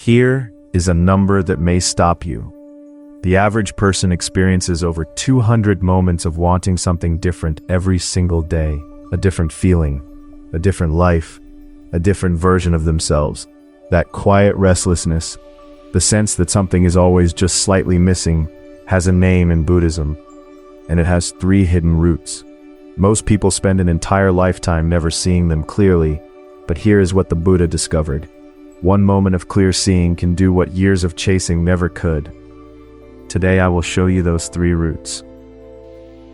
Here is a number that may stop you. The average person experiences over 200 moments of wanting something different every single day. A different feeling, a different life, a different version of themselves. That quiet restlessness, the sense that something is always just slightly missing, has a name in Buddhism, and it has 3 hidden roots. Most people spend an entire lifetime never seeing them clearly, but here is what the Buddha discovered. One moment of clear seeing can do what years of chasing never could. Today I will show you those 3 roots.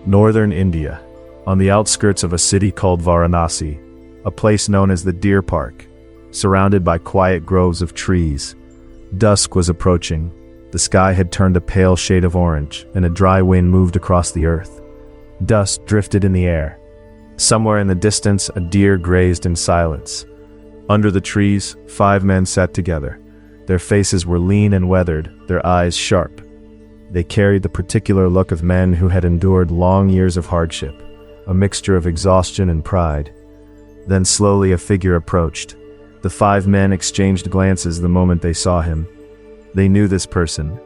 Northern India, on the outskirts of a city called Varanasi, a place known as the Deer Park, surrounded by quiet groves of trees. Dusk was approaching. The sky had turned a pale shade of orange, and a dry wind moved across the earth. Dust drifted in the air. Somewhere in the distance, a deer grazed in silence. Under the trees, 5 men sat together. Their faces were lean and weathered, their eyes sharp. They carried the particular look of men who had endured long years of hardship, a mixture of exhaustion and pride. Then slowly a figure approached. The 5 men exchanged glances the moment they saw him. They knew this person.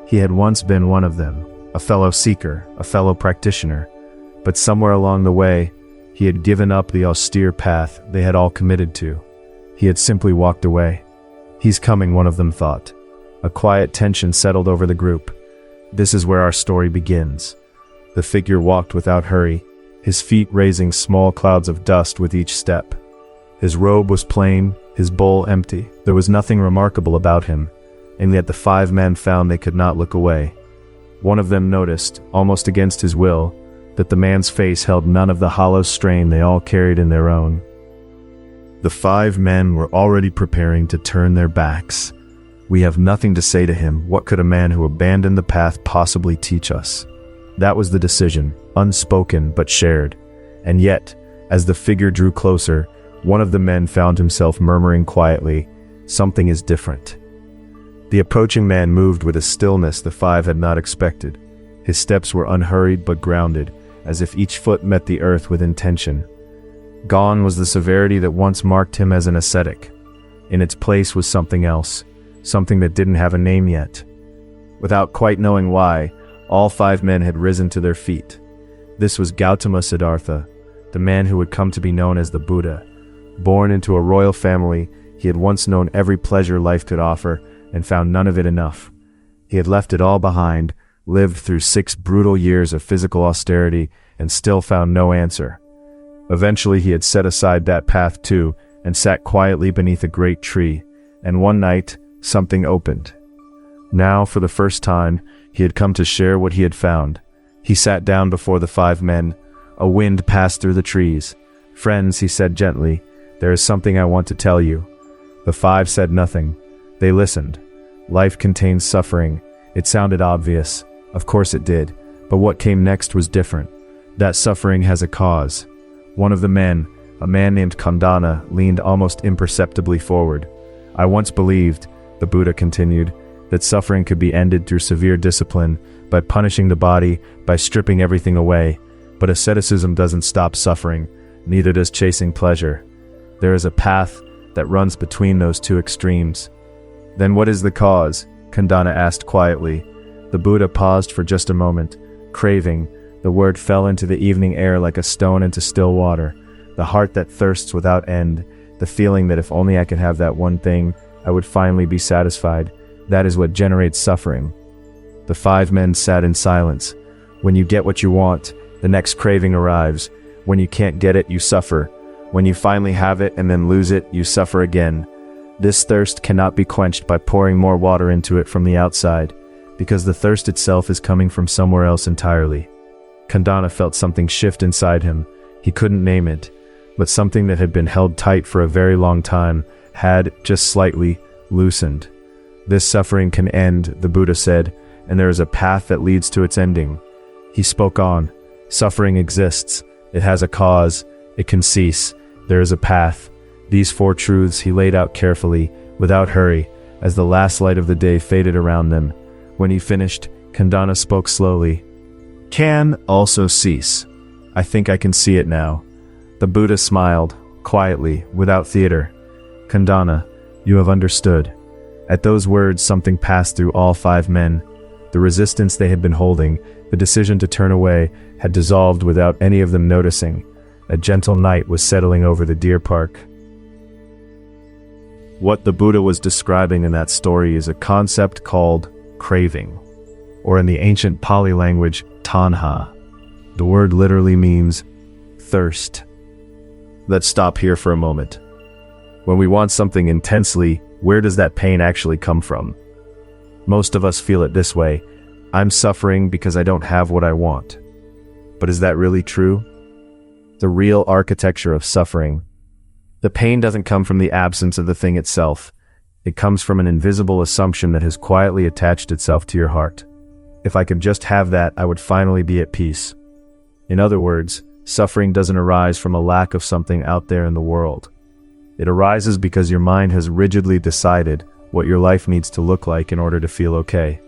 He had once been one of them, a fellow seeker, a fellow practitioner. But somewhere along the way, he had given up the austere path they had all committed to. He had simply walked away. He's coming, one of them thought. A quiet tension settled over the group. This is where our story begins. The figure walked without hurry, his feet raising small clouds of dust with each step. His robe was plain, his bowl empty. There was nothing remarkable about him, and yet the 5 men found they could not look away. One of them noticed, almost against his will, that the man's face held none of the hollow strain they all carried in their own. The 5 men were already preparing to turn their backs. We have nothing to say to him. What could a man who abandoned the path possibly teach us? That was the decision, unspoken but shared. And yet, as the figure drew closer, one of the men found himself murmuring quietly, "Something is different." The approaching man moved with a stillness the 5 had not expected. His steps were unhurried but grounded, as if each foot met the earth with intention. Gone was the severity that once marked him as an ascetic. In its place was something else, something that didn't have a name yet. Without quite knowing why, all 5 men had risen to their feet. This was Gautama Siddhartha, the man who would come to be known as the Buddha. Born into a royal family, he had once known every pleasure life could offer and found none of it enough. He had left it all behind, lived through 6 brutal years of physical austerity, and still found no answer. Eventually he had set aside that path too, and sat quietly beneath a great tree, and one night, something opened. Now, for the first time, he had come to share what he had found. He sat down before the 5 men. A wind passed through the trees. "Friends," he said gently, "there is something I want to tell you." The 5 said nothing. They listened. Life contains suffering. It sounded obvious. Of course it did. But what came next was different. That suffering has a cause. One of the men, a man named Khandana, leaned almost imperceptibly forward. "I once believed," the Buddha continued, "that suffering could be ended through severe discipline, by punishing the body, by stripping everything away. But asceticism doesn't stop suffering, neither does chasing pleasure. There is a path that runs between those 2 extremes." "Then what is the cause?" Khandana asked quietly. The Buddha paused for just a moment. "Craving." The word fell into the evening air like a stone into still water. The heart that thirsts without end. The feeling that if only I could have that one thing, I would finally be satisfied. That is what generates suffering. The 5 men sat in silence. When you get what you want, the next craving arrives. When you can't get it, you suffer. When you finally have it and then lose it, you suffer again. This thirst cannot be quenched by pouring more water into it from the outside, because the thirst itself is coming from somewhere else entirely. Khandana felt something shift inside him. He couldn't name it, but something that had been held tight for a very long time had, just slightly, loosened. "This suffering can end," the Buddha said, "and there is a path that leads to its ending." He spoke on. "Suffering exists. It has a cause. It can cease. There is a path." These 4 truths he laid out carefully, without hurry, as the last light of the day faded around them. When he finished, Khandana spoke slowly. "Can also cease. I think I can see it now." The Buddha smiled, quietly, without theater. "Khandana, you have understood. At those words, something passed through all 5 men. The resistance they had been holding, the decision to turn away, had dissolved without any of them noticing. A gentle night was settling over the deer park. What the Buddha was describing in that story is a concept called craving, or in the ancient Pali language, tanha. The word literally means thirst. Let's stop here for a moment. When we want something intensely, where does that pain actually come from? Most of us feel it this way: I'm suffering because I don't have what I want. But is that really true? The real architecture of suffering. The pain doesn't come from the absence of the thing itself. It comes from an invisible assumption that has quietly attached itself to your heart. If I could just have that, I would finally be at peace. In other words, suffering doesn't arise from a lack of something out there in the world. It arises because your mind has rigidly decided what your life needs to look like in order to feel okay.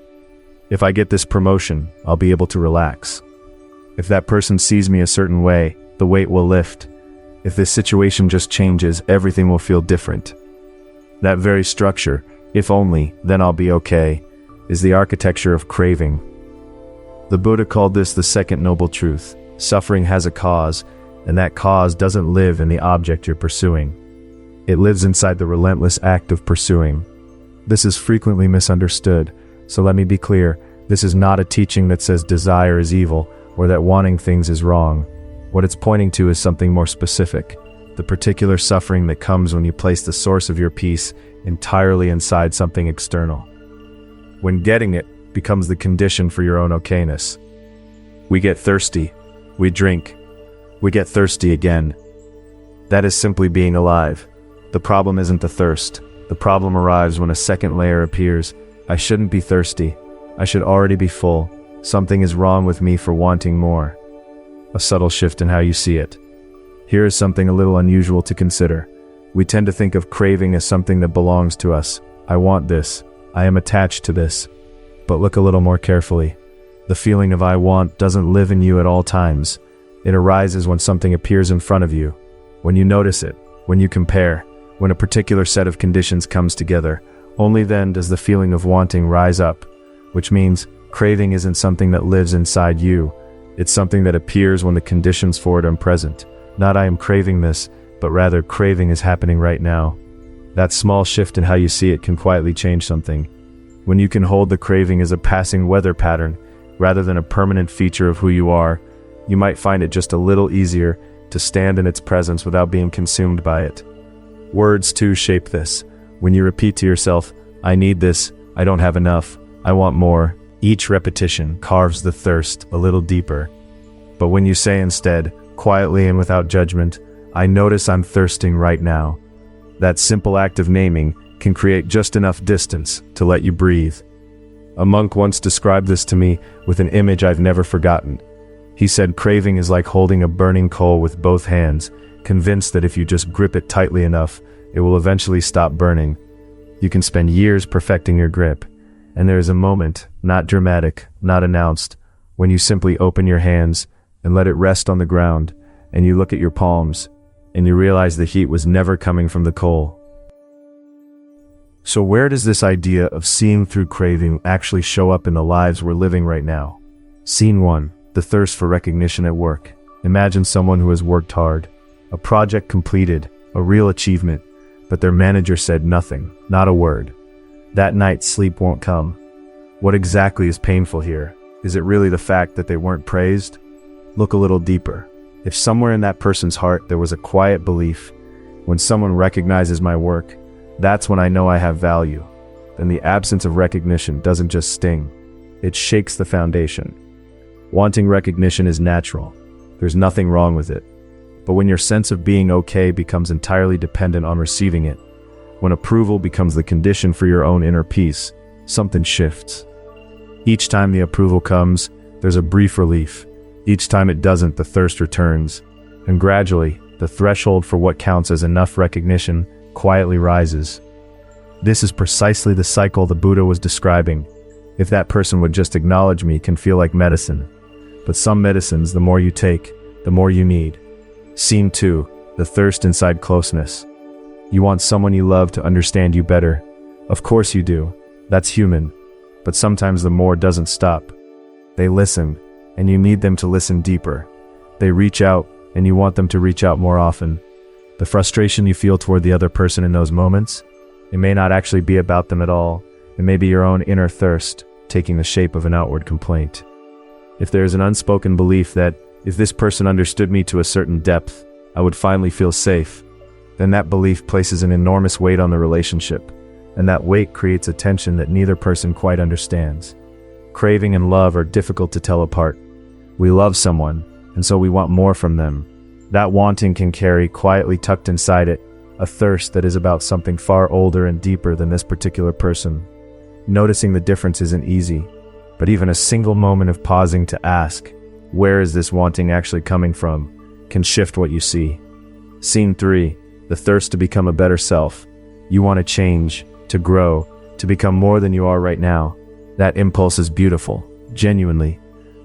If I get this promotion, I'll be able to relax. If that person sees me a certain way, the weight will lift. If this situation just changes, everything will feel different. That very structure, if only, then I'll be okay, is the architecture of craving. The Buddha called this the second noble truth. Suffering has a cause, and that cause doesn't live in the object you're pursuing. It lives inside the relentless act of pursuing. This is frequently misunderstood, so let me be clear, this is not a teaching that says desire is evil or that wanting things is wrong. What it's pointing to is something more specific, the particular suffering that comes when you place the source of your peace entirely inside something external. When getting it becomes the condition for your own okayness. We get thirsty, we drink, we get thirsty again. That is simply being alive. The problem isn't the thirst. The problem arrives when a second layer appears. I shouldn't be thirsty. I should already be full. Something is wrong with me for wanting more. A subtle shift in how you see it. Here is something a little unusual to consider. We tend to think of craving as something that belongs to us. I want this. I am attached to this. But look a little more carefully. The feeling of I want doesn't live in you at all times. It arises when something appears in front of you, when you notice it, when you compare, when a particular set of conditions comes together. Only then does the feeling of wanting rise up, which means craving isn't something that lives inside you. It's something that appears when the conditions for it are present. Not I am craving this, but rather craving is happening right now. That small shift in how you see it can quietly change something. When you can hold the craving as a passing weather pattern, rather than a permanent feature of who you are, you might find it just a little easier to stand in its presence without being consumed by it. Words too shape this. When you repeat to yourself, I need this, I don't have enough, I want more, each repetition carves the thirst a little deeper. But when you say instead, quietly and without judgment, I notice I'm thirsting right now, that simple act of naming can create just enough distance to let you breathe. A monk once described this to me with an image I've never forgotten. He said craving is like holding a burning coal with both hands, convinced that if you just grip it tightly enough, it will eventually stop burning. You can spend years perfecting your grip, and there is a moment, not dramatic, not announced, when you simply open your hands and let it rest on the ground, and you look at your palms, and you realize the heat was never coming from the coal. So where does this idea of seeing through craving actually show up in the lives we're living right now? Scene 1. The thirst for recognition at work. Imagine someone who has worked hard, a project completed, a real achievement, but their manager said nothing, not a word. That night, sleep won't come. What exactly is painful here? Is it really the fact that they weren't praised? Look a little deeper. If somewhere in that person's heart there was a quiet belief, when someone recognizes my work, that's when I know I have value. Then the absence of recognition doesn't just sting, it shakes the foundation. Wanting recognition is natural. There's nothing wrong with it. But when your sense of being okay becomes entirely dependent on receiving it, when approval becomes the condition for your own inner peace, something shifts. Each time the approval comes, there's a brief relief. Each time it doesn't, the thirst returns. And gradually, the threshold for what counts as enough recognition quietly rises. This is precisely the cycle the Buddha was describing. If that person would just acknowledge me, can feel like medicine. But some medicines, the more you take, the more you need. Scene 2. The thirst inside closeness. You want someone you love to understand you better, Of course you do. That's human. But sometimes the more doesn't stop. They listen, and you need them to listen deeper. They reach out, and you want them to reach out more often. The frustration you feel toward the other person in those moments, it may not actually be about them at all. It may be your own inner thirst, taking the shape of an outward complaint. If there is an unspoken belief that, if this person understood me to a certain depth, I would finally feel safe, then that belief places an enormous weight on the relationship, and that weight creates a tension that neither person quite understands. Craving and love are difficult to tell apart. We love someone, and so we want more from them. That wanting can carry, quietly tucked inside it, a thirst that is about something far older and deeper than this particular person. Noticing the difference isn't easy, but even a single moment of pausing to ask, where is this wanting actually coming from, can shift what you see. Scene 3, the thirst to become a better self. You want to change, to grow, to become more than you are right now. That impulse is beautiful, genuinely,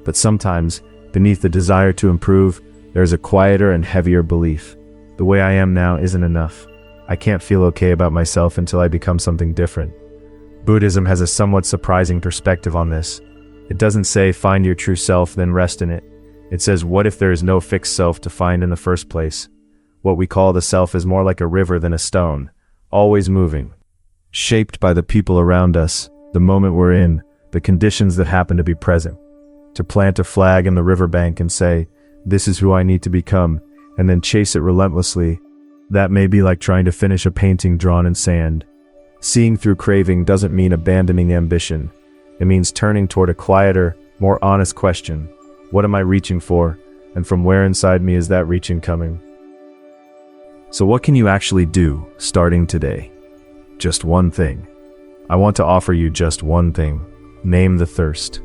but sometimes, beneath the desire to improve, there's a quieter and heavier belief. The way I am now isn't enough. I can't feel okay about myself until I become something different. Buddhism has a somewhat surprising perspective on this. It doesn't say find your true self, then rest in it. It says what if there is no fixed self to find in the first place? What we call the self is more like a river than a stone, always moving. Shaped by the people around us, the moment we're in, the conditions that happen to be present. To plant a flag in the riverbank and say, this is who I need to become, and then chase it relentlessly, that may be like trying to finish a painting drawn in sand. Seeing through craving doesn't mean abandoning ambition. It means turning toward a quieter, more honest question. What am I reaching for, and from where inside me is that reaching coming? So what can you actually do, starting today? Just one thing. I want to offer you just one thing. Name the thirst.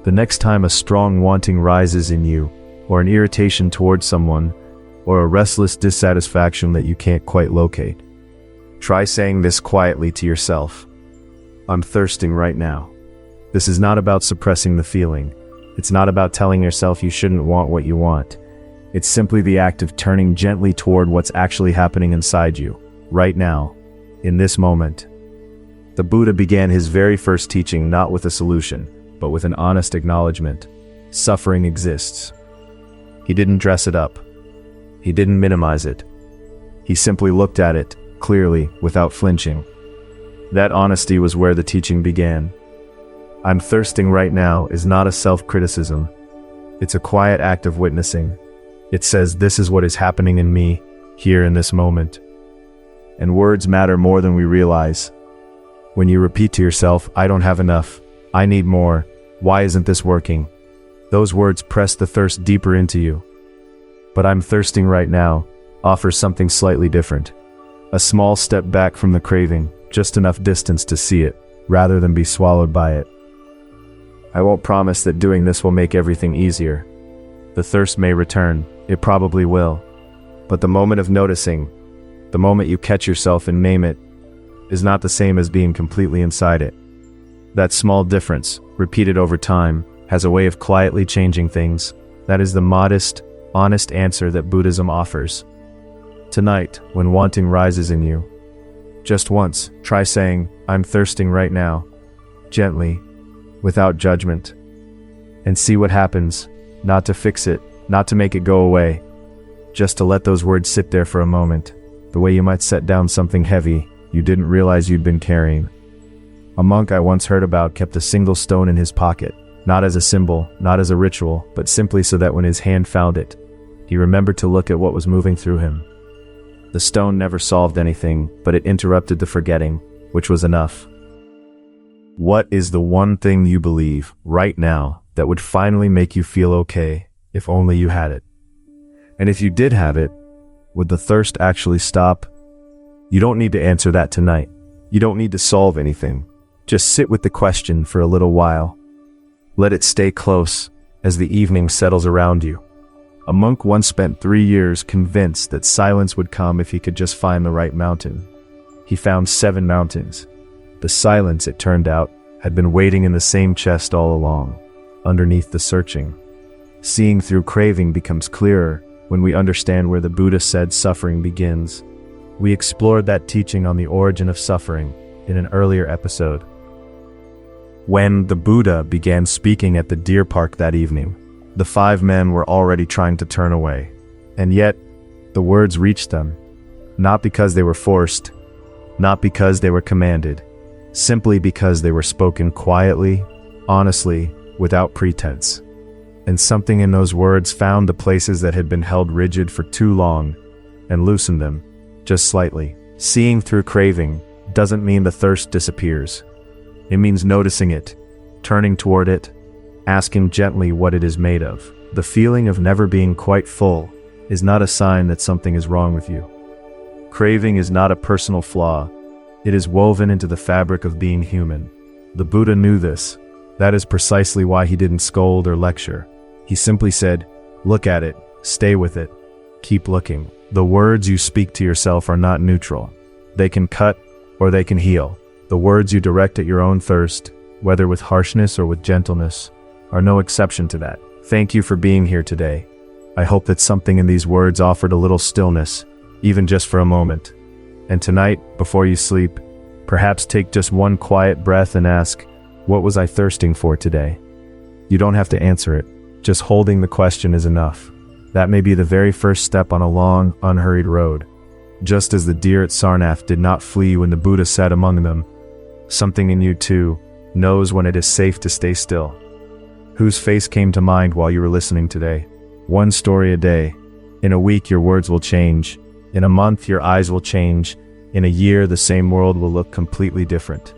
The next time a strong wanting rises in you, or an irritation towards someone, or a restless dissatisfaction that you can't quite locate, try saying this quietly to yourself. I'm thirsting right now. This is not about suppressing the feeling. It's not about telling yourself you shouldn't want what you want. It's simply the act of turning gently toward what's actually happening inside you, right now, in this moment. The Buddha began his very first teaching not with a solution, but with an honest acknowledgement. Suffering exists. He didn't dress it up. He didn't minimize it. He simply looked at it, clearly, without flinching. That honesty was where the teaching began. I'm thirsting right now is not a self-criticism. It's a quiet act of witnessing. It says this is what is happening in me, here in this moment. And words matter more than we realize. When you repeat to yourself, I don't have enough, I need more, why isn't this working? Those words press the thirst deeper into you. But I'm thirsting right now offers something slightly different. A small step back from the craving, just enough distance to see it, rather than be swallowed by it. I won't promise that doing this will make everything easier. The thirst may return, it probably will. But the moment of noticing, the moment you catch yourself and name it, is not the same as being completely inside it. That small difference, repeated over time, has a way of quietly changing things. That is the modest, honest answer that Buddhism offers. Tonight, when wanting rises in you, just once, try saying, I'm thirsting right now, gently, without judgment, and see what happens, not to fix it, not to make it go away, just to let those words sit there for a moment, the way you might set down something heavy you didn't realize you'd been carrying. A monk I once heard about kept a single stone in his pocket, not as a symbol, not as a ritual, but simply so that when his hand found it, he remembered to look at what was moving through him. The stone never solved anything, but it interrupted the forgetting, which was enough. What is the one thing you believe, right now, that would finally make you feel okay, if only you had it? And if you did have it, would the thirst actually stop? You don't need to answer that tonight. You don't need to solve anything. Just sit with the question for a little while. Let it stay close as the evening settles around you. A monk once spent 3 years convinced that silence would come if he could just find the right mountain. He found 7 mountains. The silence, it turned out, had been waiting in the same chest all along, underneath the searching. Seeing through craving becomes clearer when we understand where the Buddha said suffering begins. We explored that teaching on the origin of suffering, in an earlier episode. When the Buddha began speaking at the deer park that evening, the 5 men were already trying to turn away. And yet, the words reached them, not because they were forced, not because they were commanded, simply because they were spoken quietly, honestly, without pretense. And something in those words found the places that had been held rigid for too long and loosened them, just slightly. Seeing through craving doesn't mean the thirst disappears. It means noticing it, turning toward it, asking gently what it is made of. The feeling of never being quite full is not a sign that something is wrong with you. Craving is not a personal flaw. It is woven into the fabric of being human. The Buddha knew this. That is precisely why he didn't scold or lecture. He simply said, look at it, stay with it, keep looking. The words you speak to yourself are not neutral. They can cut or they can heal. The words you direct at your own thirst, whether with harshness or with gentleness, are no exception to that. Thank you for being here today. I hope that something in these words offered a little stillness, even just for a moment. And tonight, before you sleep, perhaps take just one quiet breath and ask, what was I thirsting for today? You don't have to answer it. Just holding the question is enough. That may be the very first step on a long, unhurried road. Just as the deer at Sarnath did not flee when the Buddha sat among them, something in you too knows when it is safe to stay still. Whose face came to mind while you were listening today? One story a day. In a week your words will change. In a month your eyes will change. In a year the same world will look completely different.